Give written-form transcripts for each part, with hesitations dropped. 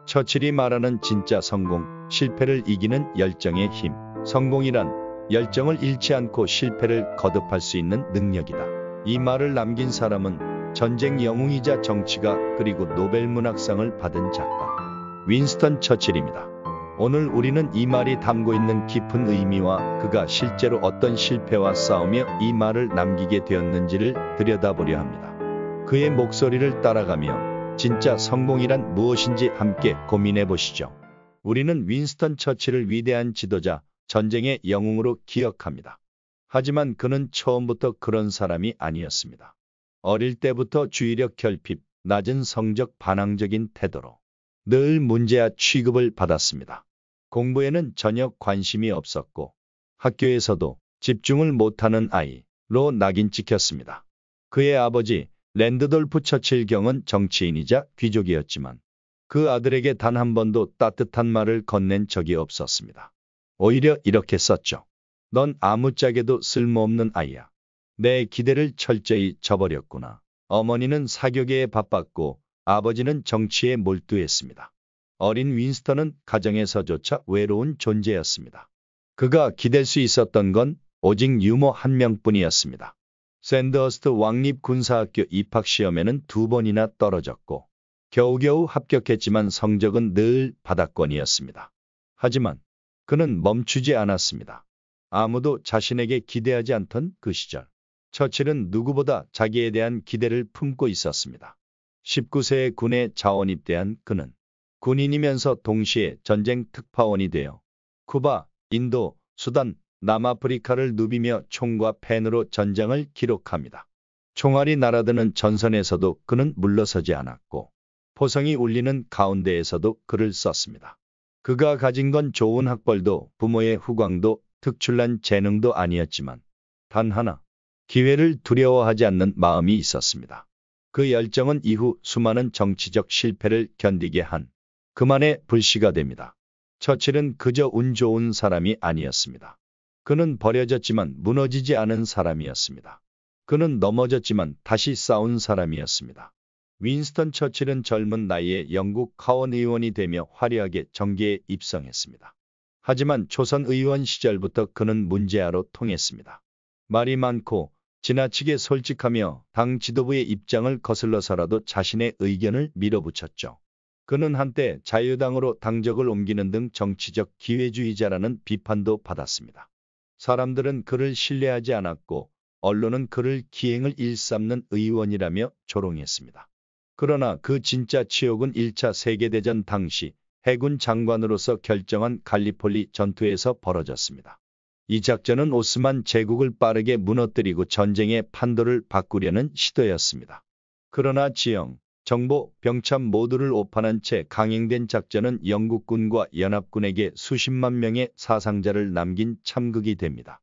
처칠이 말하는 진짜 성공, 실패를 이기는 열정의 힘. 성공이란 열정을 잃지 않고 실패를 거듭할 수 있는 능력이다. 이 말을 남긴 사람은 전쟁 영웅이자 정치가 그리고 노벨 문학상을 받은 작가 윈스턴 처칠입니다. 오늘 우리는 이 말이 담고 있는 깊은 의미와 그가 실제로 어떤 실패와 싸우며 이 말을 남기게 되었는지를 들여다보려 합니다. 그의 목소리를 따라가며 진짜 성공이란 무엇인지 함께 고민해 보시죠. 우리는 윈스턴 처칠을 위대한 지도자, 전쟁의 영웅으로 기억합니다. 하지만 그는 처음부터 그런 사람이 아니었습니다. 어릴 때부터 주의력 결핍, 낮은 성적 반항적인 태도로 늘 문제아 취급을 받았습니다. 공부에는 전혀 관심이 없었고 학교에서도 집중을 못하는 아이로 낙인 찍혔습니다. 그의 아버지 랜드돌프 처칠 경은 정치인이자 귀족이었지만 그 아들에게 단 한 번도 따뜻한 말을 건넨 적이 없었습니다. 오히려 이렇게 썼죠. 넌 아무짝에도 쓸모없는 아이야. 내 기대를 철저히 저버렸구나. 어머니는 사교계에 바빴고 아버지는 정치에 몰두했습니다. 어린 윈스턴은 가정에서조차 외로운 존재였습니다. 그가 기댈 수 있었던 건 오직 유모 한 명뿐이었습니다. 샌드허스트 왕립군사학교 입학시험에는 2번이나 떨어졌고 겨우겨우 합격했지만 성적은 늘 바닥권이었습니다. 하지만 그는 멈추지 않았습니다. 아무도 자신에게 기대하지 않던 그 시절, 처칠은 누구보다 자기에 대한 기대를 품고 있었습니다. 19세에 군에 자원 입대한 그는 군인이면서 동시에 전쟁 특파원이 되어 쿠바, 인도, 수단, 남아프리카를 누비며 총과 펜으로 전장을 기록합니다. 총알이 날아드는 전선에서도 그는 물러서지 않았고 포성이 울리는 가운데에서도 글을 썼습니다. 그가 가진 건 좋은 학벌도 부모의 후광도 특출난 재능도 아니었지만 단 하나, 기회를 두려워하지 않는 마음이 있었습니다. 그 열정은 이후 수많은 정치적 실패를 견디게 한 그만의 불씨가 됩니다. 처칠은 그저 운 좋은 사람이 아니었습니다. 그는 버려졌지만 무너지지 않은 사람이었습니다. 그는 넘어졌지만 다시 싸운 사람이었습니다. 윈스턴 처칠은 젊은 나이에 영국 하원 의원이 되며 화려하게 정계에 입성했습니다. 하지만 초선 의원 시절부터 그는 문제아로 통했습니다. 말이 많고 지나치게 솔직하며 당 지도부의 입장을 거슬러서라도 자신의 의견을 밀어붙였죠. 그는 한때 자유당으로 당적을 옮기는 등 정치적 기회주의자라는 비판도 받았습니다. 사람들은 그를 신뢰하지 않았고 언론은 그를 기행을 일삼는 의원이라며 조롱했습니다. 그러나 그 진짜 치욕은 1차 세계대전 당시 해군 장관으로서 결정한 갈리폴리 전투에서 벌어졌습니다. 이 작전은 오스만 제국을 빠르게 무너뜨리고 전쟁의 판도를 바꾸려는 시도였습니다. 그러나 지형, 정보, 병참 모두를 오판한 채 강행된 작전은 영국군과 연합군에게 수십만 명의 사상자를 남긴 참극이 됩니다.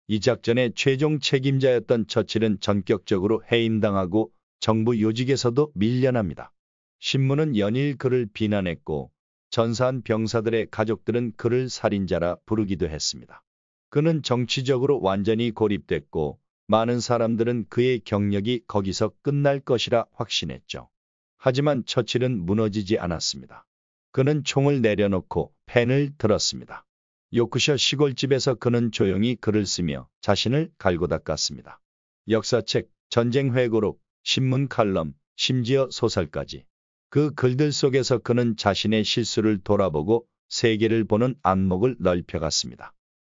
이 작전의 최종 책임자였던 처칠은 전격적으로 해임당하고 정부 요직에서도 밀려납니다. 신문은 연일 그를 비난했고 전사한 병사들의 가족들은 그를 살인자라 부르기도 했습니다. 그는 정치적으로 완전히 고립됐고 많은 사람들은 그의 경력이 거기서 끝날 것이라 확신했죠. 하지만 처칠은 무너지지 않았습니다. 그는 총을 내려놓고 펜을 들었습니다. 요크셔 시골집에서 그는 조용히 글을 쓰며 자신을 갈고 닦았습니다. 역사책, 전쟁회고록, 신문 칼럼, 심지어 소설까지. 그 글들 속에서 그는 자신의 실수를 돌아보고 세계를 보는 안목을 넓혀갔습니다.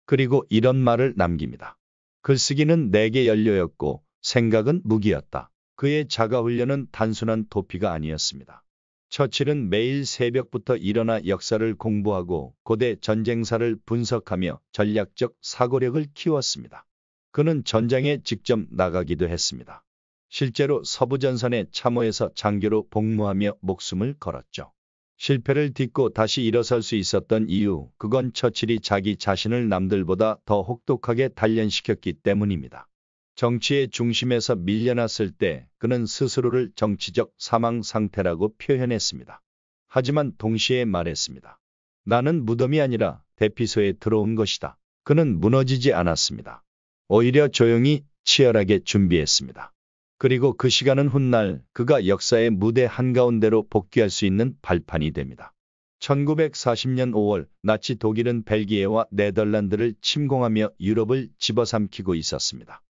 그리고 이런 말을 남깁니다. 글쓰기는 내게 연료였고 생각은 무기였다. 그의 자가훈련은 단순한 도피가 아니었습니다. 처칠은 매일 새벽부터 일어나 역사를 공부하고 고대 전쟁사를 분석하며 전략적 사고력을 키웠습니다. 그는 전장에 직접 나가기도 했습니다. 실제로 서부전선의 참호에서 장교로 복무하며 목숨을 걸었죠. 실패를 딛고 다시 일어설 수 있었던 이유, 그건 처칠이 자기 자신을 남들보다 더 혹독하게 단련시켰기 때문입니다. 정치의 중심에서 밀려났을 때 그는 스스로를 정치적 사망 상태라고 표현했습니다. 하지만 동시에 말했습니다. 나는 무덤이 아니라 대피소에 들어온 것이다. 그는 무너지지 않았습니다. 오히려 조용히 치열하게 준비했습니다. 그리고 그 시간은 훗날 그가 역사의 무대 한가운데로 복귀할 수 있는 발판이 됩니다. 1940년 5월 나치 독일은 벨기에와 네덜란드를 침공하며 유럽을 집어삼키고 있었습니다.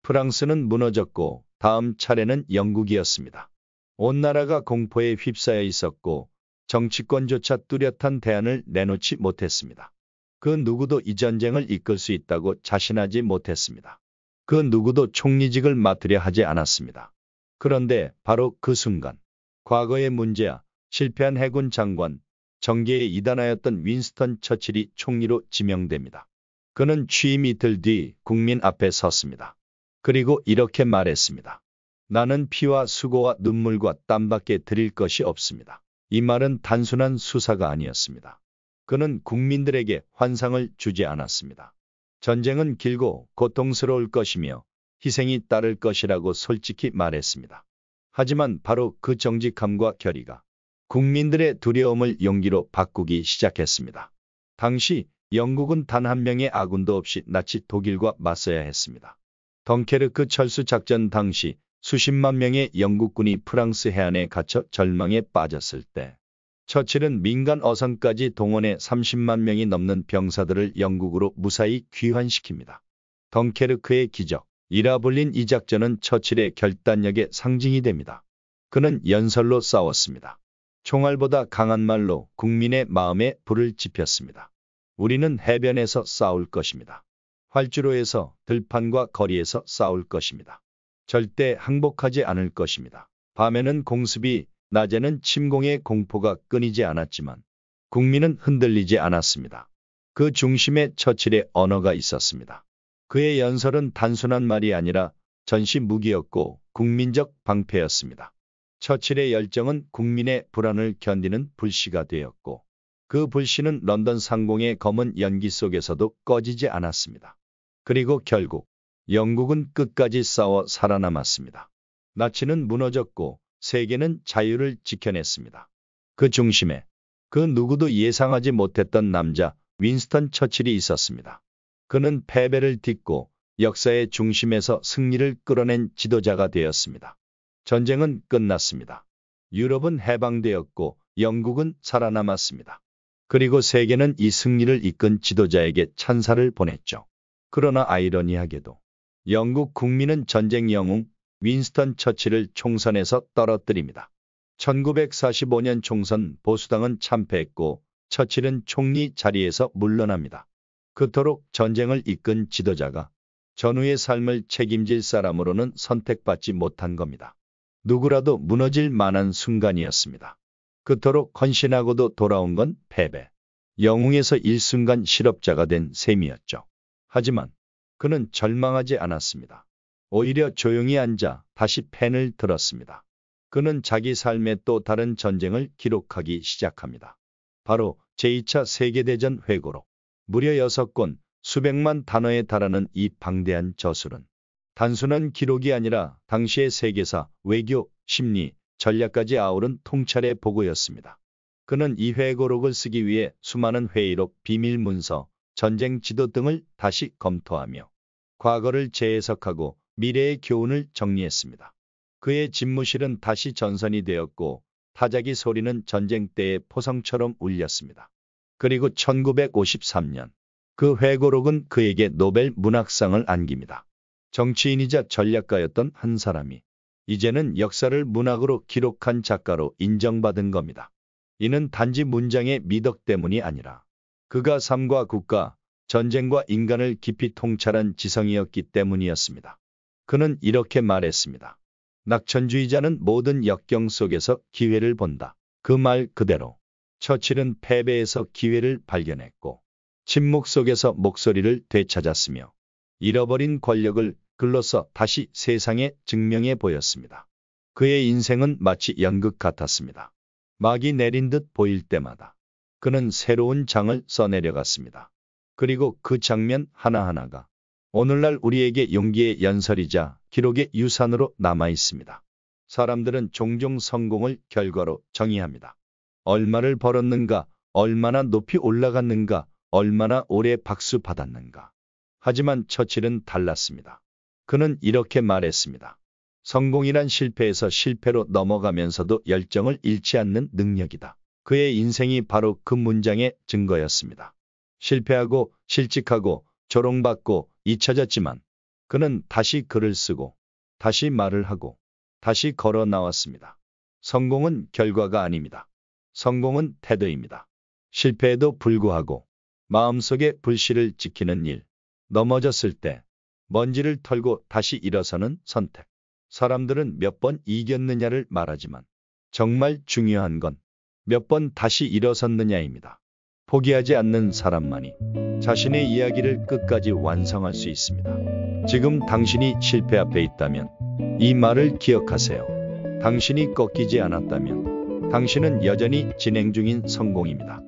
프랑스는 무너졌고 다음 차례는 영국이었습니다. 온 나라가 공포에 휩싸여 있었고 정치권조차 뚜렷한 대안을 내놓지 못했습니다. 그 누구도 이 전쟁을 이끌 수 있다고 자신하지 못했습니다. 그 누구도 총리직을 맡으려 하지 않았습니다. 그런데 바로 그 순간 과거의 문제야 실패한 해군 장관, 정계에 이단하였던 윈스턴 처칠이 총리로 지명됩니다. 그는 취임 이틀 뒤 국민 앞에 섰습니다. 그리고 이렇게 말했습니다. 나는 피와 수고와 눈물과 땀밖에 드릴 것이 없습니다. 이 말은 단순한 수사가 아니었습니다. 그는 국민들에게 환상을 주지 않았습니다. 전쟁은 길고 고통스러울 것이며 희생이 따를 것이라고 솔직히 말했습니다. 하지만 바로 그 정직함과 결의가 국민들의 두려움을 용기로 바꾸기 시작했습니다. 당시 영국은 단 한 명의 아군도 없이 나치 독일과 맞서야 했습니다. 덩케르크 철수 작전 당시 수십만 명의 영국군이 프랑스 해안에 갇혀 절망에 빠졌을 때 처칠은 민간 어선까지 동원해 30만 명이 넘는 병사들을 영국으로 무사히 귀환시킵니다. 덩케르크의 기적이라 불린 이 작전은 처칠의 결단력의 상징이 됩니다. 그는 연설로 싸웠습니다. 총알보다 강한 말로 국민의 마음에 불을 지폈습니다. 우리는 해변에서 싸울 것입니다. 활주로에서 들판과 거리에서 싸울 것입니다. 절대 항복하지 않을 것입니다. 밤에는 공습이, 낮에는 침공의 공포가 끊이지 않았지만 국민은 흔들리지 않았습니다. 그 중심에 처칠의 언어가 있었습니다. 그의 연설은 단순한 말이 아니라 전시 무기였고 국민적 방패였습니다. 처칠의 열정은 국민의 불안을 견디는 불씨가 되었고 그 불씨는 런던 상공의 검은 연기 속에서도 꺼지지 않았습니다. 그리고 결국 영국은 끝까지 싸워 살아남았습니다. 나치는 무너졌고 세계는 자유를 지켜냈습니다. 그 중심에 그 누구도 예상하지 못했던 남자 윈스턴 처칠이 있었습니다. 그는 패배를 딛고 역사의 중심에서 승리를 끌어낸 지도자가 되었습니다. 전쟁은 끝났습니다. 유럽은 해방되었고 영국은 살아남았습니다. 그리고 세계는 이 승리를 이끈 지도자에게 찬사를 보냈죠. 그러나 아이러니하게도 영국 국민은 전쟁 영웅 윈스턴 처칠을 총선에서 떨어뜨립니다. 1945년 총선 보수당은 참패했고 처칠은 총리 자리에서 물러납니다. 그토록 전쟁을 이끈 지도자가 전후의 삶을 책임질 사람으로는 선택받지 못한 겁니다. 누구라도 무너질 만한 순간이었습니다. 그토록 헌신하고도 돌아온 건 패배. 영웅에서 일순간 실업자가 된 셈이었죠. 하지만 그는 절망하지 않았습니다. 오히려 조용히 앉아 다시 펜을 들었습니다. 그는 자기 삶의 또 다른 전쟁을 기록하기 시작합니다. 바로 제2차 세계대전 회고록. 무려 6권, 수백만 단어에 달하는 이 방대한 저술은 단순한 기록이 아니라 당시의 세계사, 외교, 심리, 전략까지 아우른 통찰의 보고였습니다. 그는 이 회고록을 쓰기 위해 수많은 회의록, 비밀 문서, 전쟁 지도 등을 다시 검토하며 과거를 재해석하고 미래의 교훈을 정리했습니다. 그의 집무실은 다시 전선이 되었고 타자기 소리는 전쟁 때의 포성처럼 울렸습니다. 그리고 1953년 그 회고록은 그에게 노벨 문학상을 안깁니다. 정치인이자 전략가였던 한 사람이 이제는 역사를 문학으로 기록한 작가로 인정받은 겁니다. 이는 단지 문장의 미덕 때문이 아니라 그가 삶과 국가, 전쟁과 인간을 깊이 통찰한 지성이었기 때문이었습니다. 그는 이렇게 말했습니다. 낙천주의자는 모든 역경 속에서 기회를 본다. 그 말 그대로 처칠은 패배에서 기회를 발견했고 침묵 속에서 목소리를 되찾았으며 잃어버린 권력을 글로써 다시 세상에 증명해 보였습니다. 그의 인생은 마치 연극 같았습니다. 막이 내린 듯 보일 때마다 그는 새로운 장을 써내려갔습니다. 그리고 그 장면 하나하나가 오늘날 우리에게 용기의 연설이자 기록의 유산으로 남아 있습니다. 사람들은 종종 성공을 결과로 정의합니다. 얼마를 벌었는가, 얼마나 높이 올라갔는가, 얼마나 오래 박수 받았는가. 하지만 처칠은 달랐습니다. 그는 이렇게 말했습니다. 성공이란 실패에서 실패로 넘어가면서도 열정을 잃지 않는 능력이다. 그의 인생이 바로 그 문장의 증거였습니다. 실패하고 실직하고 조롱받고 잊혀졌지만 그는 다시 글을 쓰고 다시 말을 하고 다시 걸어 나왔습니다. 성공은 결과가 아닙니다. 성공은 태도입니다. 실패에도 불구하고 마음속의 불씨를 지키는 일, 넘어졌을 때 먼지를 털고 다시 일어서는 선택. 사람들은 몇 번 이겼느냐를 말하지만 정말 중요한 건 몇 번 다시 일어섰느냐입니다. 포기하지 않는 사람만이 자신의 이야기를 끝까지 완성할 수 있습니다. 지금 당신이 실패 앞에 있다면 이 말을 기억하세요. 당신이 꺾이지 않았다면 당신은 여전히 진행 중인 성공입니다.